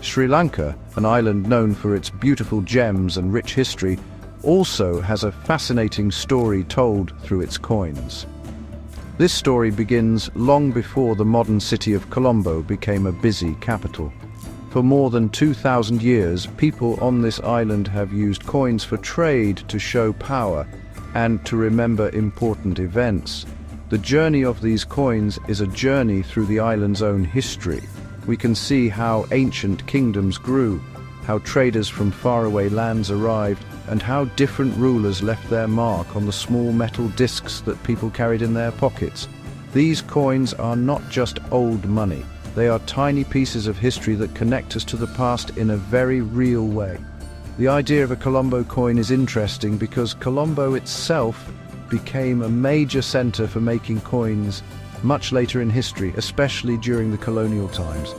Sri Lanka, an island known for its beautiful gems and rich history, also has a fascinating story told through its coins. This story begins long before the modern city of Colombo became a busy capital. For more than 2,000 years, people on this island have used coins for trade, to show power, and to remember important events. The journey of these coins is a journey through the island's own history. We can see how ancient kingdoms grew, how traders from faraway lands arrived, and how different rulers left their mark on the small metal discs that people carried in their pockets. These coins are not just old money. They are tiny pieces of history that connect us to the past in a very real way. The idea of a Colombo coin is interesting because Colombo itself became a major center for making coins much later in history, especially during the colonial times.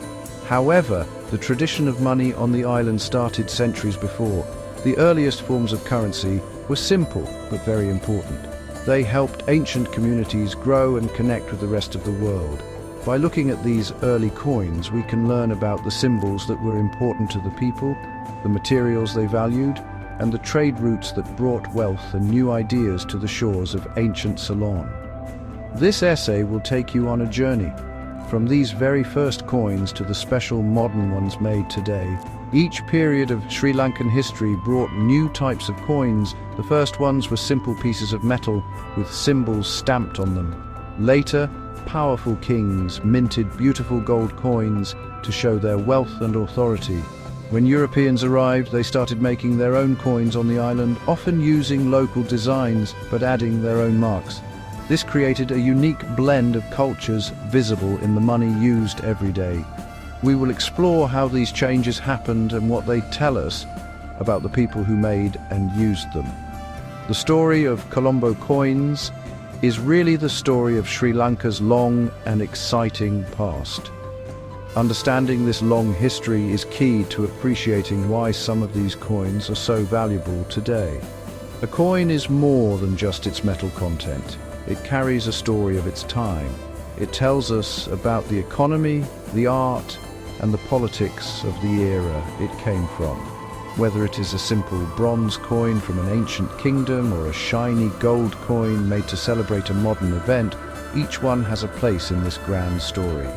However, the tradition of money on the island started centuries before. The earliest forms of currency were simple but very important. They helped ancient communities grow and connect with the rest of the world. By looking at these early coins, we can learn about the symbols that were important to the people, the materials they valued, and the trade routes that brought wealth and new ideas to the shores of ancient Ceylon. This essay will take you on a journey, from these very first coins to the special modern ones made today. Each period of Sri Lankan history brought new types of coins. The first ones were simple pieces of metal with symbols stamped on them. Later, powerful kings minted beautiful gold coins to show their wealth and authority. When Europeans arrived, they started making their own coins on the island, often using local designs but adding their own marks. This created a unique blend of cultures visible in the money used every day. We will explore how these changes happened and what they tell us about the people who made and used them. The story of Colombo coins is really the story of Sri Lanka's long and exciting past. Understanding this long history is key to appreciating why some of these coins are so valuable today. A coin is more than just its metal content. It carries a story of its time. It tells us about the economy, the art, and the politics of the era it came from. Whether it is a simple bronze coin from an ancient kingdom or a shiny gold coin made to celebrate a modern event, each one has a place in this grand story.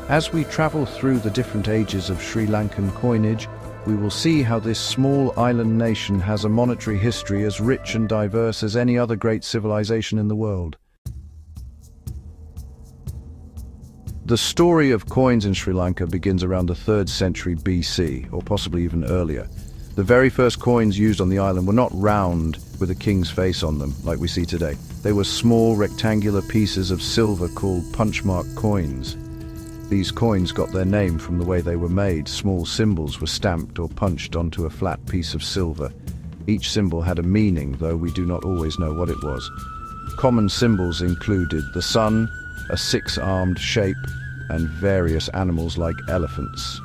As we travel through the different ages of Sri Lankan coinage, we will see how this small island nation has a monetary history as rich and diverse as any other great civilization in the world. The story of coins in Sri Lanka begins around the 3rd century BC, or possibly even earlier. The very first coins used on the island were not round with a king's face on them, like we see today. They were small rectangular pieces of silver called punchmark coins. These coins got their name from the way they were made. Small symbols were stamped or punched onto a flat piece of silver. Each symbol had a meaning, though we do not always know what it was. Common symbols included the sun, a 6-armed shape, and various animals like elephants.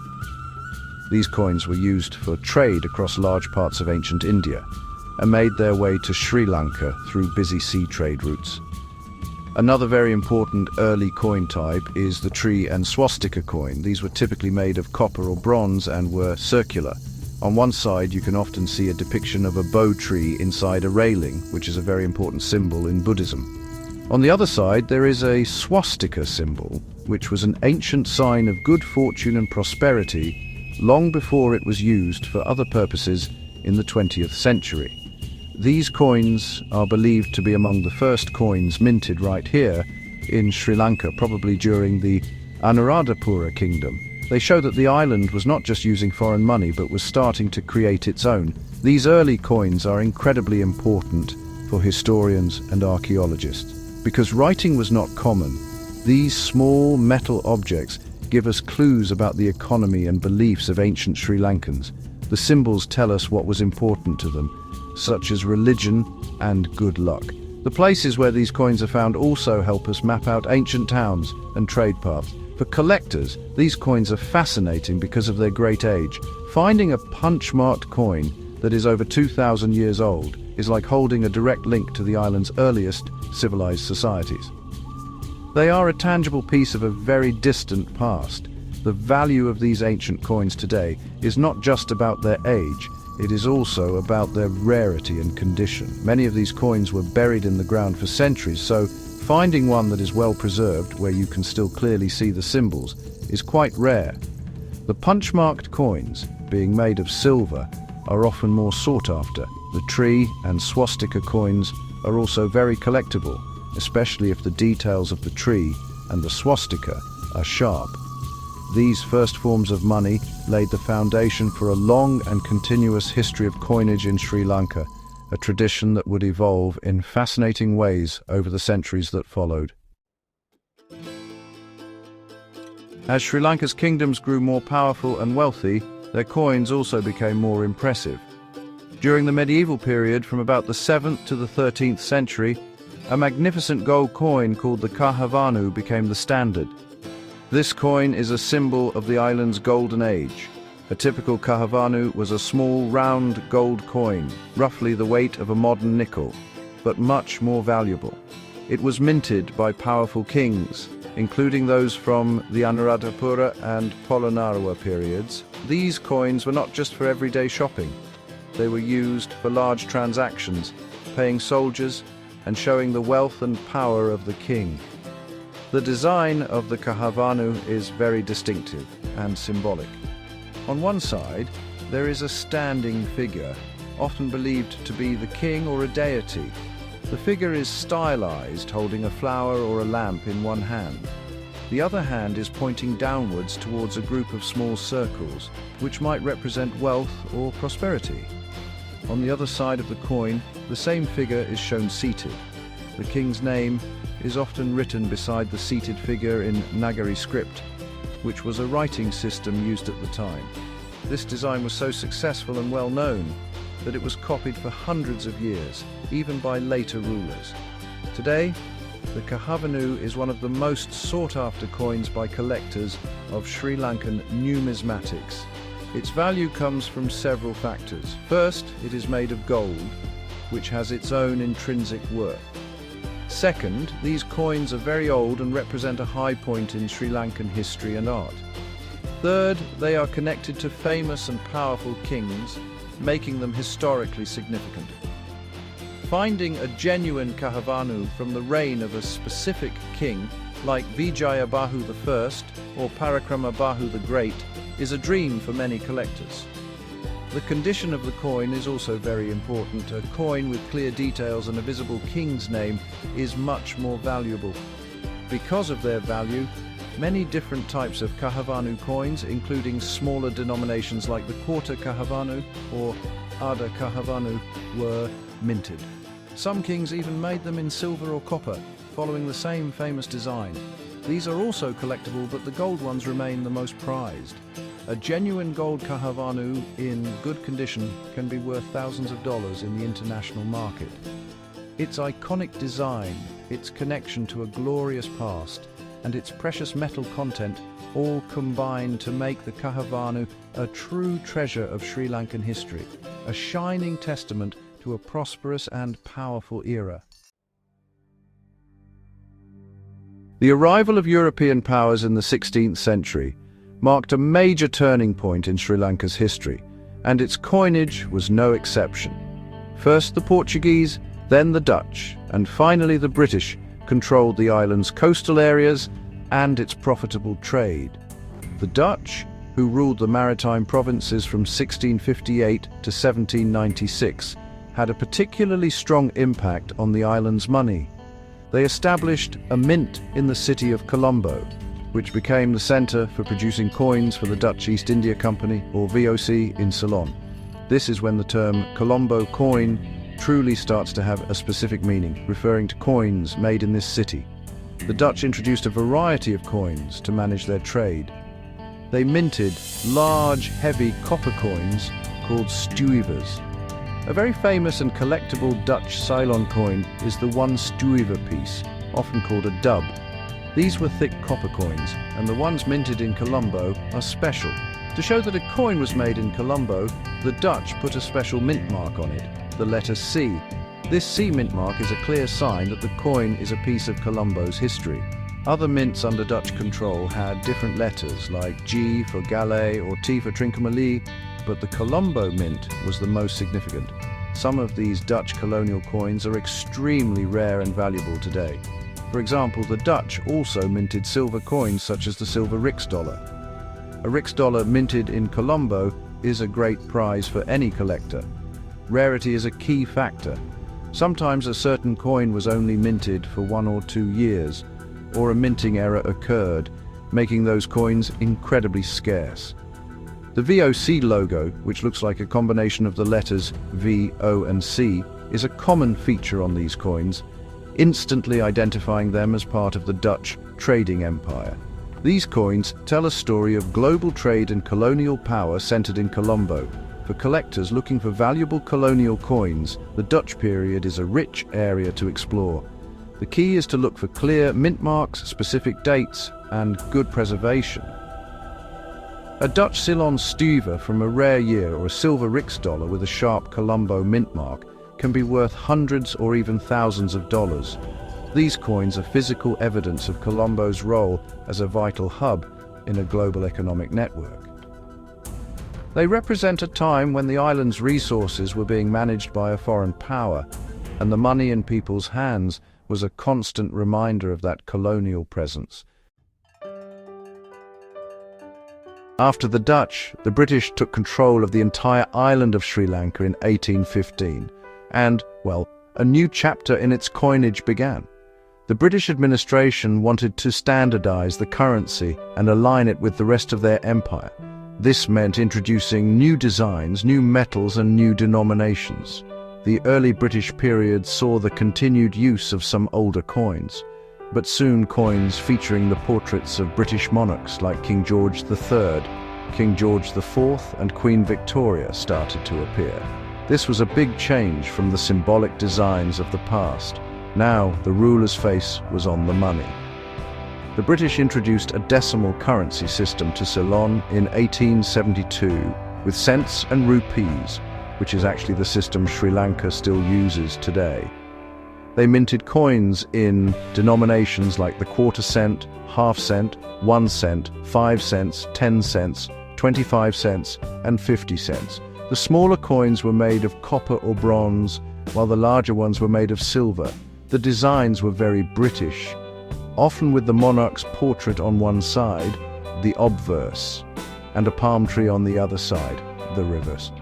These coins were used for trade across large parts of ancient India and made their way to Sri Lanka through busy sea trade routes. Another very important early coin type is the tree and swastika coin. These were typically made of copper or bronze and were circular. On one side you can often see a depiction of a bow tree inside a railing, which is a very important symbol in Buddhism. On the other side there is a swastika symbol, which was an ancient sign of good fortune and prosperity long before it was used for other purposes in the 20th century. These coins are believed to be among the first coins minted right here in Sri Lanka, probably during the Anuradhapura kingdom. They show that the island was not just using foreign money, but was starting to create its own. These early coins are incredibly important for historians and archaeologists. Because writing was not common, these small metal objects give us clues about the economy and beliefs of ancient Sri Lankans. The symbols tell us what was important to them, such as religion and good luck. The places where these coins are found also help us map out ancient towns and trade paths. For collectors, these coins are fascinating because of their great age. Finding a punch-marked coin that is over 2,000 years old is like holding a direct link to the island's earliest civilized societies. They are a tangible piece of a very distant past. The value of these ancient coins today is not just about their age, it is also about their rarity and condition. Many of these coins were buried in the ground for centuries, so finding one that is well preserved, where you can still clearly see the symbols, is quite rare. The punch-marked coins, being made of silver, are often more sought after. The tree and swastika coins are also very collectible, especially if the details of the tree and the swastika are sharp. These first forms of money laid the foundation for a long and continuous history of coinage in Sri Lanka, a tradition that would evolve in fascinating ways over the centuries that followed. As Sri Lanka's kingdoms grew more powerful and wealthy, their coins also became more impressive. During the medieval period, from about the 7th to the 13th century, a magnificent gold coin called the Kahavanu became the standard. This coin is a symbol of the island's golden age. A typical Kahavanu was a small, round gold coin, roughly the weight of a modern nickel, but much more valuable. It was minted by powerful kings, including those from the Anuradhapura and Polonnaruwa periods. These coins were not just for everyday shopping. They were used for large transactions, paying soldiers and showing the wealth and power of the king. The design of the Kahavanu is very distinctive and symbolic. On one side, there is a standing figure, often believed to be the king or a deity. The figure is stylized, holding a flower or a lamp in one hand. The other hand is pointing downwards towards a group of small circles, which might represent wealth or prosperity. On the other side of the coin, the same figure is shown seated. The king's name is often written beside the seated figure in Nagari script, which was a writing system used at the time. This design was so successful and well known that it was copied for hundreds of years, even by later rulers. Today, the Kahavanu is one of the most sought-after coins by collectors of Sri Lankan numismatics. Its value comes from several factors. First, it is made of gold, which has its own intrinsic worth. Second, these coins are very old and represent a high point in Sri Lankan history and art. Third, they are connected to famous and powerful kings, making them historically significant. Finding a genuine Kahavanu from the reign of a specific king, like Vijayabahu I or Parakramabahu the Great, is a dream for many collectors. The condition of the coin is also very important. A coin with clear details and a visible king's name is much more valuable. Because of their value, many different types of Kahavanu coins, including smaller denominations like the quarter Kahavanu or Ada Kahavanu, were minted. Some kings even made them in silver or copper, following the same famous design. These are also collectible, but the gold ones remain the most prized. A genuine gold Kahavanu in good condition can be worth thousands of dollars in the international market. Its iconic design, its connection to a glorious past, and its precious metal content all combine to make the Kahavanu a true treasure of Sri Lankan history, a shining testament to a prosperous and powerful era. The arrival of European powers in the 16th century marked a major turning point in Sri Lanka's history, and its coinage was no exception. First the Portuguese, then the Dutch, and finally the British controlled the island's coastal areas and its profitable trade. The Dutch, who ruled the maritime provinces from 1658 to 1796, had a particularly strong impact on the island's money. They established a mint in the city of Colombo, which became the center for producing coins for the Dutch East India Company, or VOC, in Ceylon. This is when the term Colombo coin truly starts to have a specific meaning, referring to coins made in this city. The Dutch introduced a variety of coins to manage their trade. They minted large, heavy copper coins called stuivers. A very famous and collectible Dutch Ceylon coin is the 1 stuiver piece, often called a dub. These were thick copper coins, and the ones minted in Colombo are special. To show that a coin was made in Colombo, the Dutch put a special mint mark on it, the letter C. This C mint mark is a clear sign that the coin is a piece of Colombo's history. Other mints under Dutch control had different letters like G for Gallet or T for Trincomalee, but the Colombo mint was the most significant. Some of these Dutch colonial coins are extremely rare and valuable today. For example, the Dutch also minted silver coins such as the silver Rijksdollar. A Rijksdollar minted in Colombo is a great prize for any collector. Rarity is a key factor. Sometimes a certain coin was only minted for 1 or 2 years, or a minting error occurred, making those coins incredibly scarce. The VOC logo, which looks like a combination of the letters V, O and C, is a common feature on these coins, instantly identifying them as part of the Dutch trading empire. These coins tell a story of global trade and colonial power centered in Colombo. For collectors looking for valuable colonial coins, the Dutch period is a rich area to explore. The key is to look for clear mint marks, specific dates, and good preservation. A Dutch Ceylon stuver from a rare year or a silver Rijksdollar with a sharp Colombo mint mark can be worth hundreds or even thousands of dollars. These coins are physical evidence of Colombo's role as a vital hub in a global economic network. They represent a time when the island's resources were being managed by a foreign power, and the money in people's hands was a constant reminder of that colonial presence. After the Dutch, the British took control of the entire island of Sri Lanka in 1815, and, well, a new chapter in its coinage began. The British administration wanted to standardize the currency and align it with the rest of their empire. This meant introducing new designs, new metals, and new denominations. The early British period saw the continued use of some older coins, but soon coins featuring the portraits of British monarchs like King George III, King George IV, and Queen Victoria started to appear. This was a big change from the symbolic designs of the past. Now, the ruler's face was on the money. The British introduced a decimal currency system to Ceylon in 1872 with cents and rupees, which is actually the system Sri Lanka still uses today. They minted coins in denominations like the quarter cent, half cent, 1 cent, 5 cents, 10 cents, 25 cents, and 50 cents. The smaller coins were made of copper or bronze, while the larger ones were made of silver. The designs were very British, often with the monarch's portrait on one side, the obverse, and a palm tree on the other side, the reverse.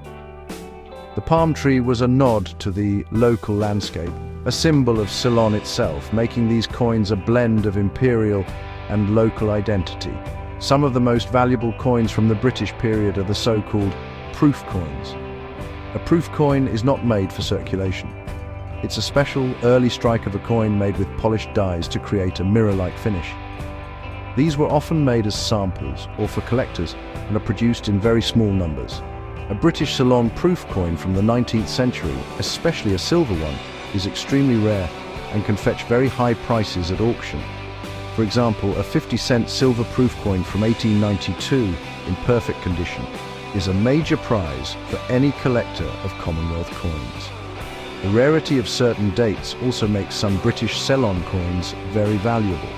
The palm tree was a nod to the local landscape, a symbol of Ceylon itself, making these coins a blend of imperial and local identity. Some of the most valuable coins from the British period are the so-called proof coins. A proof coin is not made for circulation. It's a special early strike of a coin made with polished dies to create a mirror-like finish. These were often made as samples or for collectors and are produced in very small numbers. A British Ceylon proof coin from the 19th century, especially a silver one, is extremely rare and can fetch very high prices at auction. For example, a 50-cent silver proof coin from 1892 in perfect condition is a major prize for any collector of Commonwealth coins. The rarity of certain dates also makes some British Ceylon coins very valuable.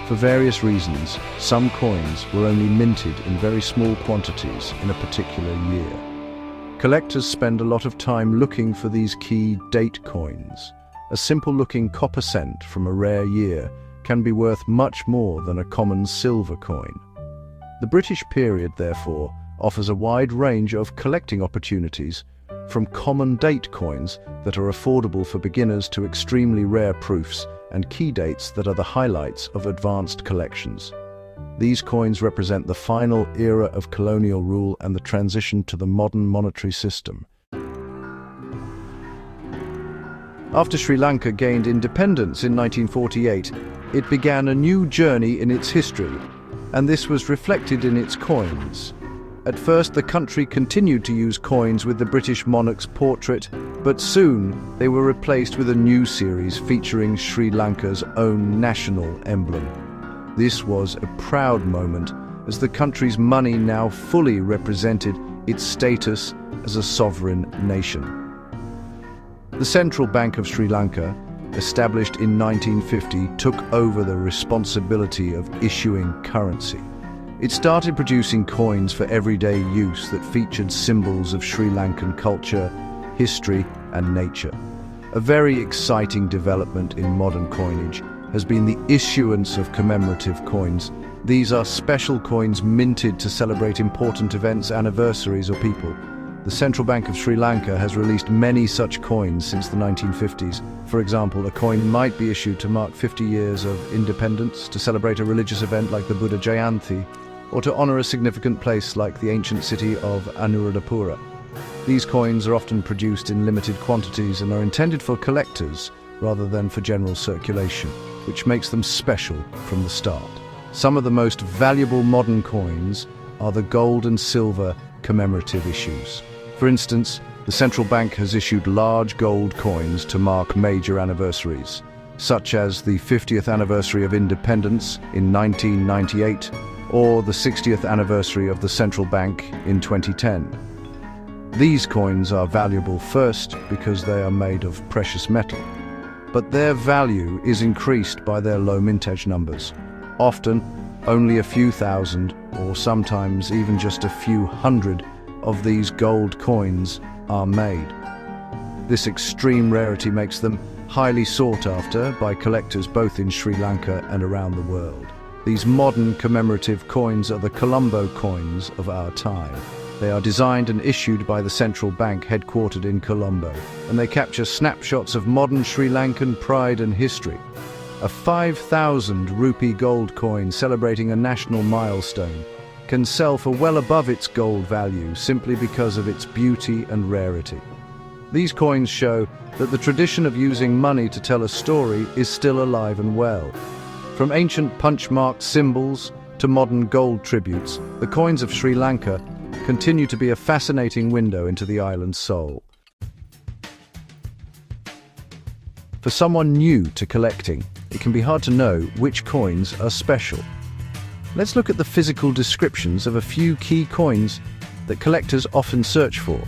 For various reasons, some coins were only minted in very small quantities in a particular year. Collectors spend a lot of time looking for these key date coins. A simple-looking copper cent from a rare year can be worth much more than a common silver coin. The British period, therefore, offers a wide range of collecting opportunities, from common date coins that are affordable for beginners to extremely rare proofs and key dates that are the highlights of advanced collections. These coins represent the final era of colonial rule and the transition to the modern monetary system. After Sri Lanka gained independence in 1948, it began a new journey in its history, and this was reflected in its coins. At first, the country continued to use coins with the British monarch's portrait, but soon they were replaced with a new series featuring Sri Lanka's own national emblem. This was a proud moment, as the country's money now fully represented its status as a sovereign nation. The Central Bank of Sri Lanka, established in 1950, took over the responsibility of issuing currency. It started producing coins for everyday use that featured symbols of Sri Lankan culture, history, and nature. A very exciting development in modern coinage has been the issuance of commemorative coins. These are special coins minted to celebrate important events, anniversaries, or people. The Central Bank of Sri Lanka has released many such coins since the 1950s. For example, a coin might be issued to mark 50 years of independence, to celebrate a religious event like the Buddha Jayanti, or to honor a significant place like the ancient city of Anuradhapura. These coins are often produced in limited quantities and are intended for collectors rather than for general circulation, which makes them special from the start. Some of the most valuable modern coins are the gold and silver commemorative issues. For instance, the central bank has issued large gold coins to mark major anniversaries, such as the 50th anniversary of independence in 1998 or the 60th anniversary of the central bank in 2010. These coins are valuable first because they are made of precious metal, but their value is increased by their low mintage numbers. Often, only a few thousand, or sometimes even just a few hundred, of these gold coins are made. This extreme rarity makes them highly sought after by collectors both in Sri Lanka and around the world. These modern commemorative coins are the Colombo coins of our time. They are designed and issued by the central bank headquartered in Colombo, and they capture snapshots of modern Sri Lankan pride and history. A 5,000 rupee gold coin celebrating a national milestone can sell for well above its gold value simply because of its beauty and rarity. These coins show that the tradition of using money to tell a story is still alive and well. From ancient punch-marked symbols to modern gold tributes, the coins of Sri Lanka continue to be a fascinating window into the island's soul. For someone new to collecting, it can be hard to know which coins are special. Let's look at the physical descriptions of a few key coins that collectors often search for.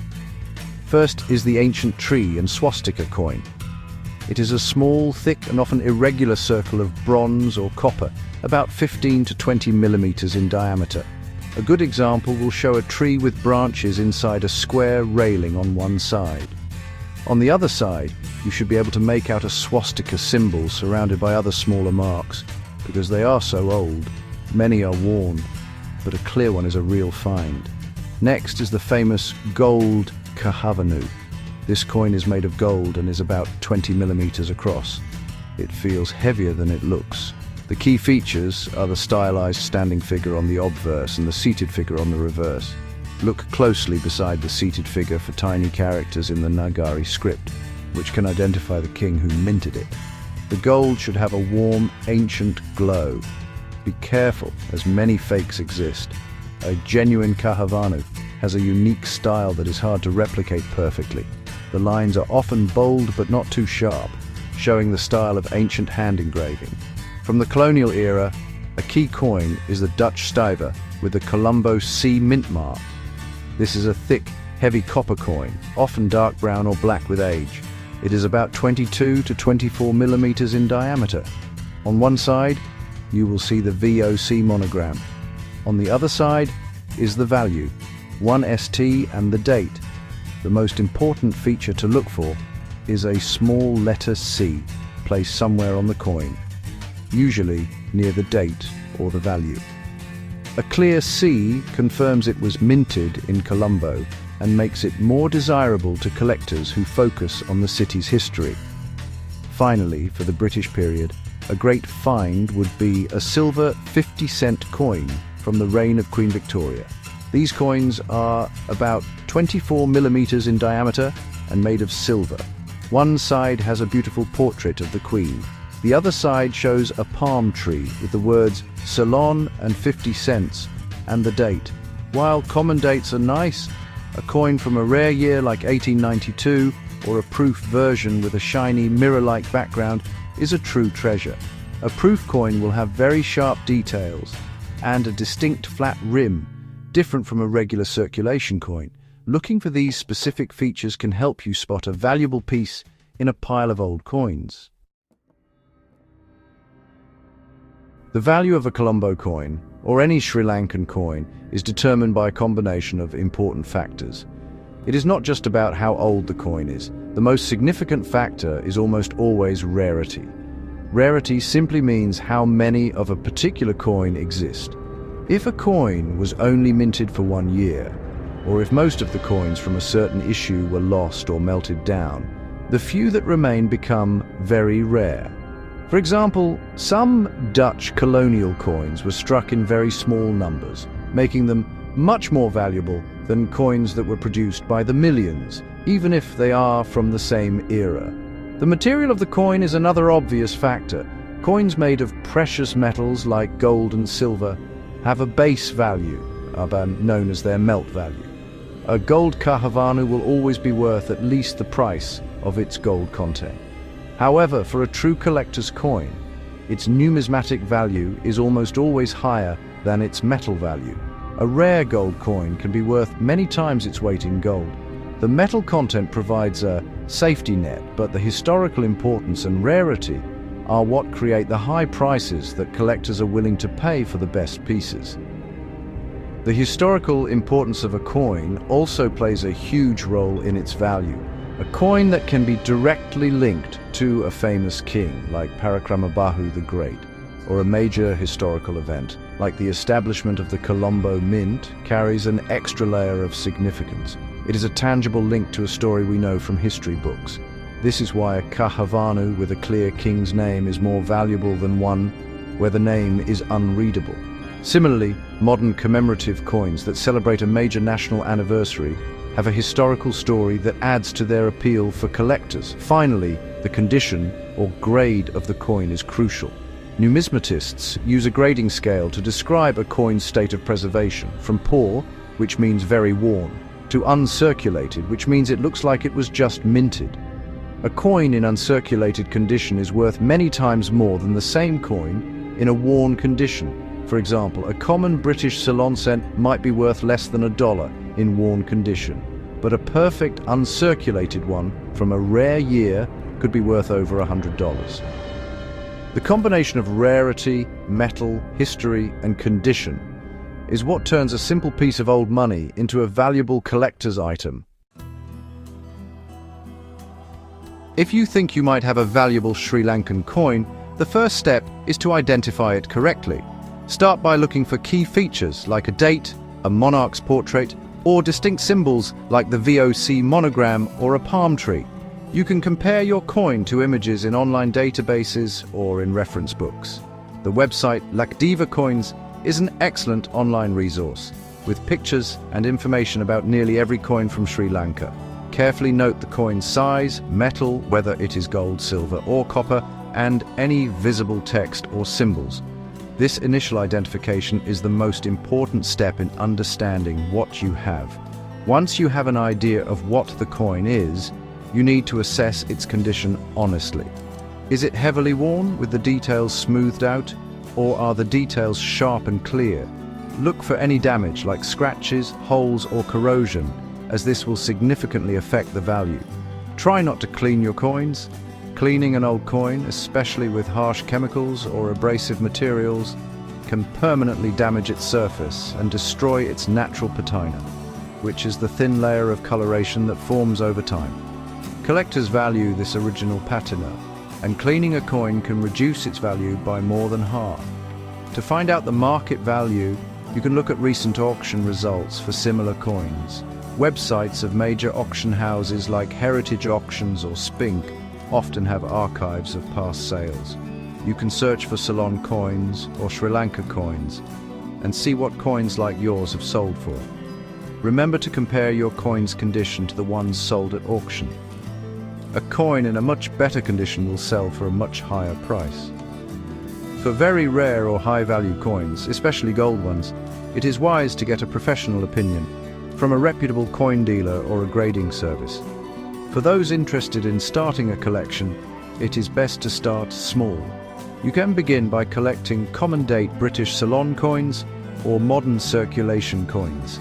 First is the ancient tree and swastika coin. It is a small, thick, and often irregular circle of bronze or copper, about 15 to 20 millimeters in diameter. A good example will show a tree with branches inside a square railing on one side. On the other side, you should be able to make out a swastika symbol surrounded by other smaller marks. Because they are so old, many are worn, but a clear one is a real find. Next is the famous gold Kahavanu. This coin is made of gold and is about 20 millimeters across. It feels heavier than it looks. The key features are the stylized standing figure on the obverse and the seated figure on the reverse. Look closely beside the seated figure for tiny characters in the Nagari script, which can identify the king who minted it. The gold should have a warm, ancient glow. Be careful, as many fakes exist. A genuine Kahavanu has a unique style that is hard to replicate perfectly. The lines are often bold but not too sharp, showing the style of ancient hand engraving. From the colonial era, a key coin is the Dutch stiver with the Colombo C mint mark. This is a thick, heavy copper coin, often dark brown or black with age. It is about 22 to 24 millimeters in diameter. On one side, you will see the VOC monogram. On the other side is the value, 1ST, and the date. The most important feature to look for is a small letter C placed somewhere on the coin, usually near the date or the value. A clear C confirms it was minted in Colombo and makes it more desirable to collectors who focus on the city's history. Finally, for the British period, a great find would be a silver 50-cent coin from the reign of Queen Victoria. These coins are about 24 millimeters in diameter and made of silver. One side has a beautiful portrait of the Queen. The other side shows a palm tree with the words Ceylon and 50 cents and the date. While common dates are nice, a coin from a rare year like 1892 or a proof version with a shiny mirror-like background is a true treasure. A proof coin will have very sharp details and a distinct flat rim, different from a regular circulation coin. Looking for these specific features can help you spot a valuable piece in a pile of old coins. The value of a Colombo coin, or any Sri Lankan coin, is determined by a combination of important factors. It is not just about how old the coin is. The most significant factor is almost always rarity. Rarity simply means how many of a particular coin exist. If a coin was only minted for 1 year, or if most of the coins from a certain issue were lost or melted down, the few that remain become very rare. For example, some Dutch colonial coins were struck in very small numbers, making them much more valuable than coins that were produced by the millions, even if they are from the same era. The material of the coin is another obvious factor. Coins made of precious metals like gold and silver have a base value, known as their melt value. A gold Kahavanu will always be worth at least the price of its gold content. However, for a true collector's coin, its numismatic value is almost always higher than its metal value. A rare gold coin can be worth many times its weight in gold. The metal content provides a safety net, but the historical importance and rarity are what create the high prices that collectors are willing to pay for the best pieces. The historical importance of a coin also plays a huge role in its value. A coin that can be directly linked to a famous king, like Parakramabahu the Great, or a major historical event, like the establishment of the Colombo Mint, carries an extra layer of significance. It is a tangible link to a story we know from history books. This is why a Kahavanu with a clear king's name is more valuable than one where the name is unreadable. Similarly, modern commemorative coins that celebrate a major national anniversary have a historical story that adds to their appeal for collectors. Finally, the condition or grade of the coin is crucial. Numismatists use a grading scale to describe a coin's state of preservation, from poor, which means very worn, to uncirculated, which means it looks like it was just minted. A coin in uncirculated condition is worth many times more than the same coin in a worn condition. For example, a common British Ceylon cent might be worth less than $1 in worn condition, but a perfect uncirculated one from a rare year could be worth over $100. The combination of rarity, metal, history, and condition is what turns a simple piece of old money into a valuable collector's item. If you think you might have a valuable Sri Lankan coin, the first step is to identify it correctly. Start by looking for key features like a date, a monarch's portrait, or distinct symbols like the VOC monogram or a palm tree. You can compare your coin to images in online databases or in reference books. The website Lakshmi Coins is an excellent online resource with pictures and information about nearly every coin from Sri Lanka. Carefully note the coin's size, metal, whether it is gold, silver, or copper, and any visible text or symbols. This initial identification is the most important step in understanding what you have. Once you have an idea of what the coin is, you need to assess its condition honestly. Is it heavily worn with the details smoothed out, or are the details sharp and clear? Look for any damage like scratches, holes, or corrosion, as this will significantly affect the value. Try not to clean your coins. Cleaning an old coin, especially with harsh chemicals or abrasive materials, can permanently damage its surface and destroy its natural patina, which is the thin layer of coloration that forms over time. Collectors value this original patina, and cleaning a coin can reduce its value by more than half. To find out the market value, you can look at recent auction results for similar coins. Websites of major auction houses like Heritage Auctions or Spink often have archives of past sales. You can search for Ceylon coins or Sri Lanka coins and see what coins like yours have sold for. Remember to compare your coin's condition to the ones sold at auction. A coin in a much better condition will sell for a much higher price. For very rare or high-value coins, especially gold ones, it is wise to get a professional opinion from a reputable coin dealer or a grading service. For those interested in starting a collection, it is best to start small. You can begin by collecting common-date British Ceylon coins or modern circulation coins.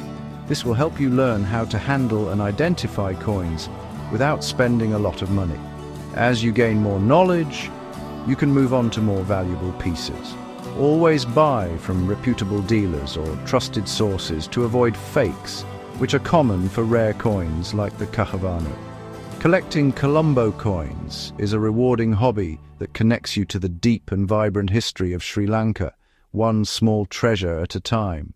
This will help you learn how to handle and identify coins without spending a lot of money. As you gain more knowledge, you can move on to more valuable pieces. Always buy from reputable dealers or trusted sources to avoid fakes, which are common for rare coins like the Kahavanu. Collecting Colombo coins is a rewarding hobby that connects you to the deep and vibrant history of Sri Lanka, one small treasure at a time.